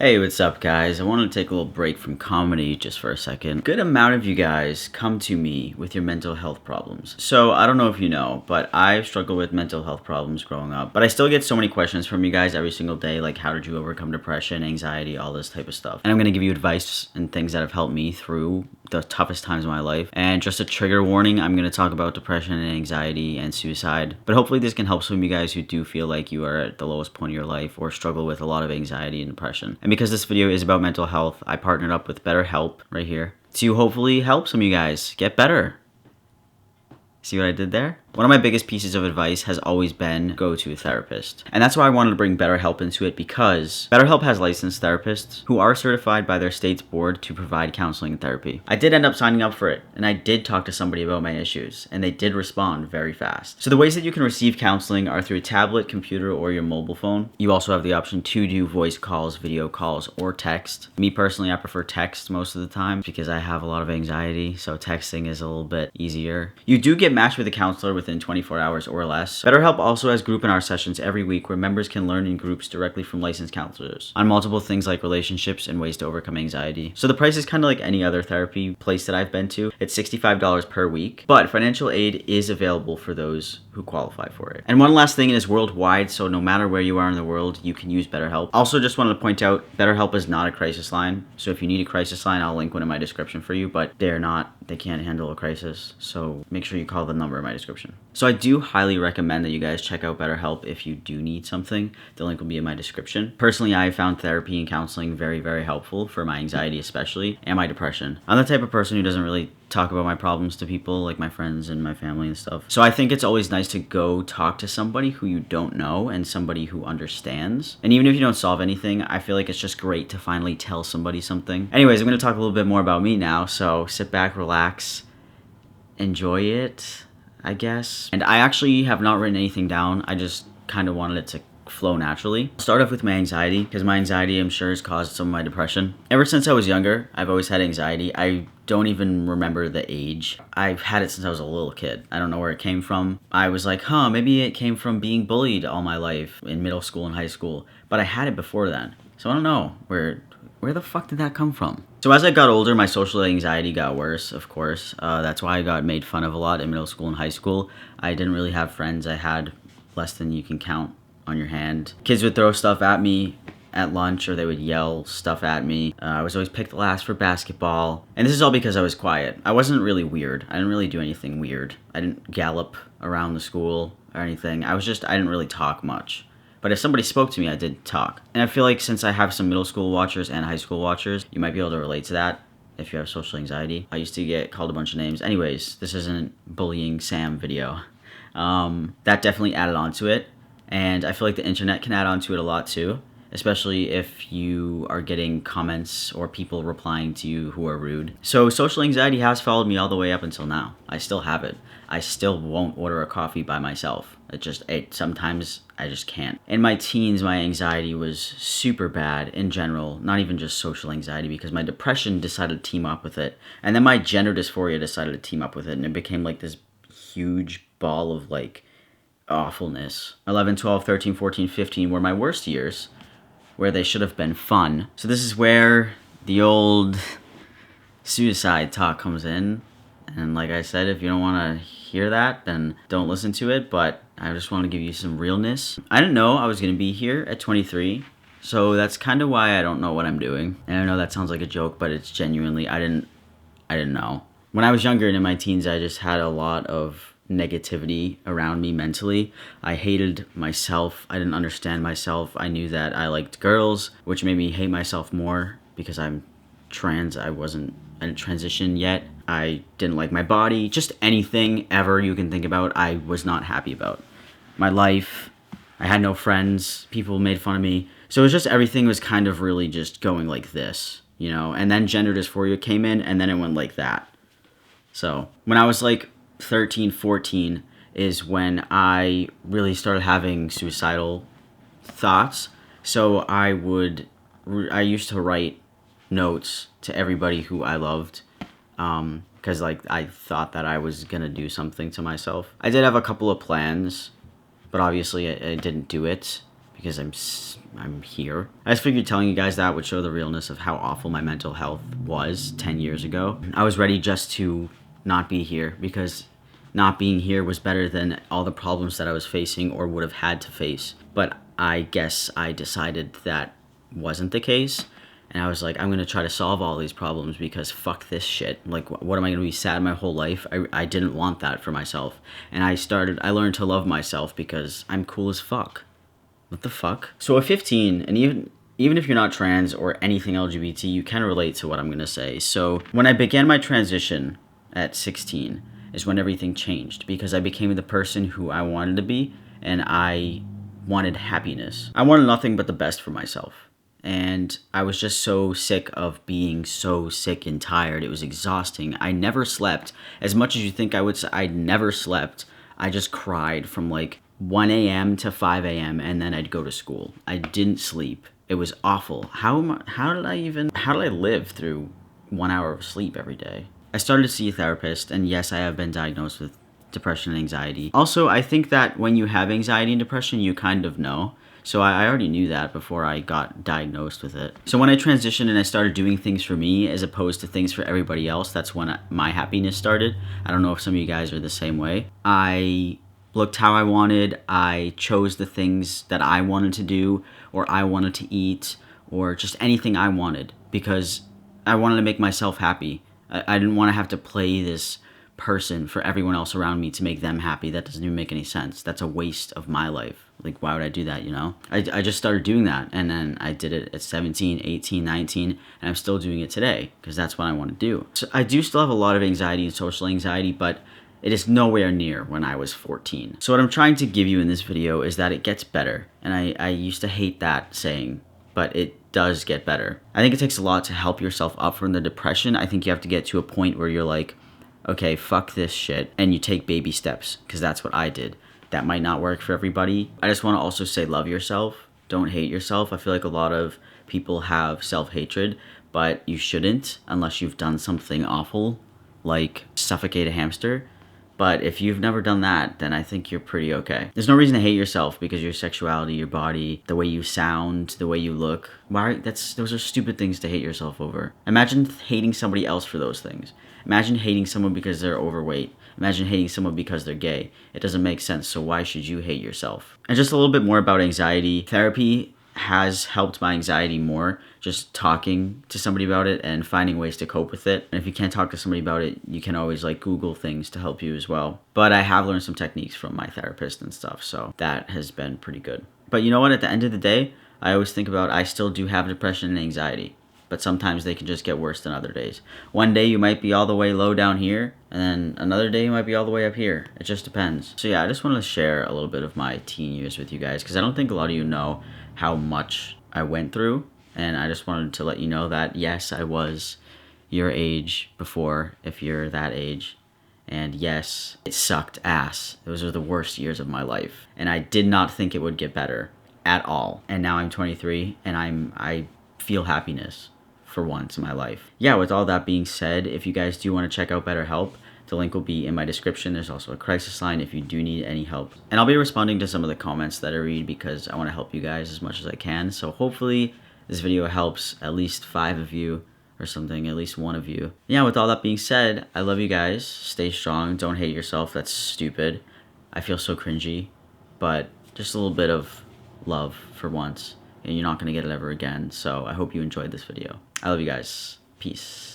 Hey, what's up, guys? I wanted to take a little break from comedy just for a second. A good amount of you guys come to me with your mental health problems. So, I don't know if you know, but I've struggled with mental health problems growing up. But I still get so many questions from you guys every single day, like how did you overcome depression, anxiety, all this type of stuff. And I'm gonna give you advice and things that have helped me through the toughest times of my life. And just a trigger warning, I'm gonna talk about depression and anxiety and suicide. But hopefully this can help some of you guys who do feel like you are at the lowest point of your life or struggle with a lot of anxiety and depression. And because this video is about mental health, I partnered up with BetterHelp right here to hopefully help some of you guys get better. See what I did there? One of my biggest pieces of advice has always been go to a therapist. And that's why I wanted to bring BetterHelp into it, because BetterHelp has licensed therapists who are certified by their state's board to provide counseling and therapy. I did end up signing up for it, and I did talk to somebody about my issues, and they did respond very fast. So the ways that you can receive counseling are through a tablet, computer, or your mobile phone. You also have the option to do voice calls, video calls, or text. Me personally, I prefer text most of the time because I have a lot of anxiety, so texting is a little bit easier. You do get matched with a counselor within 24 hours or less. BetterHelp also has group and hour sessions every week where members can learn in groups directly from licensed counselors on multiple things like relationships and ways to overcome anxiety. So the price is kind of like any other therapy place that I've been to. It's $65 per week, but financial aid is available for those who qualify for it. And one last thing, it is worldwide, so no matter where you are in the world, you can use BetterHelp. Also, just wanted to point out, BetterHelp is not a crisis line. So if you need a crisis line, I'll link one in my description for you, but they can't handle a crisis. So make sure you call the number in my description. So I do highly recommend that you guys check out BetterHelp if you do need something. The link will be in my description. Personally, I found therapy and counseling very, very helpful for my anxiety especially, and my depression. I'm the type of person who doesn't really talk about my problems to people, like my friends and my family and stuff. So I think it's always nice to go talk to somebody who you don't know and somebody who understands. And even if you don't solve anything, I feel like it's just great to finally tell somebody something. Anyways, I'm going to talk a little bit more about me now, so sit back, relax, enjoy it, I guess. And I actually have not written anything down. I just kind of wanted it to flow naturally. I'll start off with my anxiety, because my anxiety, I'm sure, has caused some of my depression. Ever since I was younger, I've always had anxiety. I don't even remember the age. I've had it since I was a little kid. I don't know where it came from. I was like, maybe it came from being bullied all my life in middle school and high school. But I had it before then. So I don't know where the fuck did that come from? So as I got older, my social anxiety got worse, of course. That's why I got made fun of a lot in middle school and high school. I didn't really have friends. I had less than you can count on your hand. Kids would throw stuff at me at lunch, or they would yell stuff at me. I was always picked last for basketball. And this is all because I was quiet. I wasn't really weird. I didn't really do anything weird. I didn't gallop around the school or anything. I didn't really talk much. But if somebody spoke to me, I did talk. And I feel like since I have some middle school watchers and high school watchers, you might be able to relate to that if you have social anxiety. I used to get called a bunch of names. Anyways, this isn't bullying Sam video. That definitely added on to it. And I feel like the internet can add on to it a lot too, especially if you are getting comments or people replying to you who are rude. So social anxiety has followed me all the way up until now. I still have it. I still won't order a coffee by myself. Sometimes I just can't. In my teens, my anxiety was super bad in general, not even just social anxiety, because my depression decided to team up with it. And then my gender dysphoria decided to team up with it, and it became like this huge ball of like awfulness. 11, 12, 13, 14, 15 were my worst years, where they should have been fun. So this is where the old suicide talk comes in. And like I said, if you don't want to hear that, then don't listen to it. But I just want to give you some realness. I didn't know I was going to be here at 23. So that's kind of why I don't know what I'm doing. And I know that sounds like a joke, but it's genuinely, I didn't know. When I was younger and in my teens, I just had a lot of negativity around me mentally. I hated myself. I didn't understand myself. I knew that I liked girls, which made me hate myself more because I'm trans. I didn't transition yet. I didn't like my body. Just anything ever you can think about, I was not happy about. My life, I had no friends. People made fun of me. So it was just, everything was kind of really just going like this, you know? And then gender dysphoria came in, and then it went like that. So when I was like 13, 14 is when I really started having suicidal thoughts. So I used to write notes to everybody who I loved, because like I thought that I was gonna do something to myself. I did have a couple of plans, but obviously I didn't do it because I'm here. I just figured telling you guys that would show the realness of how awful my mental health was 10 years ago. I was ready just to not be here, because not being here was better than all the problems that I was facing or would have had to face. But I guess I decided that wasn't the case. And I was like, I'm going to try to solve all these problems because fuck this shit. Like, what am I going to be sad my whole life? I didn't want that for myself. And I learned to love myself because I'm cool as fuck. What the fuck? So at 15, and even if you're not trans or anything LGBT, you can relate to what I'm going to say. So when I began my transition at 16 is when everything changed, because I became the person who I wanted to be, and I wanted happiness. I wanted nothing but the best for myself. And I was just so sick of being so sick and tired. It was exhausting. I never slept. As much as you think I would, I never slept. I just cried from like 1 a.m. to 5 a.m. and then I'd go to school. I didn't sleep. It was awful. How did I live through 1 hour of sleep every day? I started to see a therapist, and yes, I have been diagnosed with depression and anxiety. Also, I think that when you have anxiety and depression, you kind of know. So I already knew that before I got diagnosed with it. So when I transitioned and I started doing things for me as opposed to things for everybody else, that's when my happiness started. I don't know if some of you guys are the same way. I looked how I wanted. I chose the things that I wanted to do, or I wanted to eat, or just anything I wanted, because I wanted to make myself happy. I didn't want to have to play this person for everyone else around me to make them happy. That doesn't even make any sense. That's a waste of my life. Like, why would I do that, you know? I just started doing that, and then I did it at 17, 18, 19, and I'm still doing it today, because that's what I want to do. So I do still have a lot of anxiety and social anxiety, but it is nowhere near when I was 14. So what I'm trying to give you in this video is that it gets better, and I used to hate that saying, but it does get better. I think it takes a lot to help yourself up from the depression. I think you have to get to a point where you're like, okay, fuck this shit, and you take baby steps, because that's what I did. That might not work for everybody. I just want to also say love yourself. Don't hate yourself. I feel like a lot of people have self-hatred, but you shouldn't unless you've done something awful, like suffocate a hamster. But if you've never done that, then I think you're pretty okay. There's no reason to hate yourself because your sexuality, your body, the way you sound, the way you look. Those are stupid things to hate yourself over. Imagine hating somebody else for those things. Imagine hating someone because they're overweight. Imagine hating someone because they're gay. It doesn't make sense, so why should you hate yourself? And just a little bit more about anxiety. Therapy has helped my anxiety more, just talking to somebody about it and finding ways to cope with it. And if you can't talk to somebody about it, you can always like Google things to help you as well. But I have learned some techniques from my therapist and stuff, so that has been pretty good. But you know what, at the end of the day, I always think about I still do have depression and anxiety, but sometimes they can just get worse than other days. One day you might be all the way low down here, and then another day you might be all the way up here. It just depends. So yeah, I just wanted to share a little bit of my teen years with you guys, because I don't think a lot of you know how much I went through, and I just wanted to let you know that yes, I was your age before, if you're that age, and yes, it sucked ass. Those are the worst years of my life, and I did not think it would get better at all. And now I'm 23, and I feel happiness for once in my life. Yeah, with all that being said, if you guys do want to check out BetterHelp, the link will be in my description. There's also a crisis line if you do need any help. And I'll be responding to some of the comments that I read because I want to help you guys as much as I can. So hopefully this video helps at least 5 of you or something, at least 1 of you. Yeah, with all that being said, I love you guys. Stay strong. Don't hate yourself. That's stupid. I feel so cringy, but just a little bit of love for once, and you're not going to get it ever again. So I hope you enjoyed this video. I love you guys. Peace.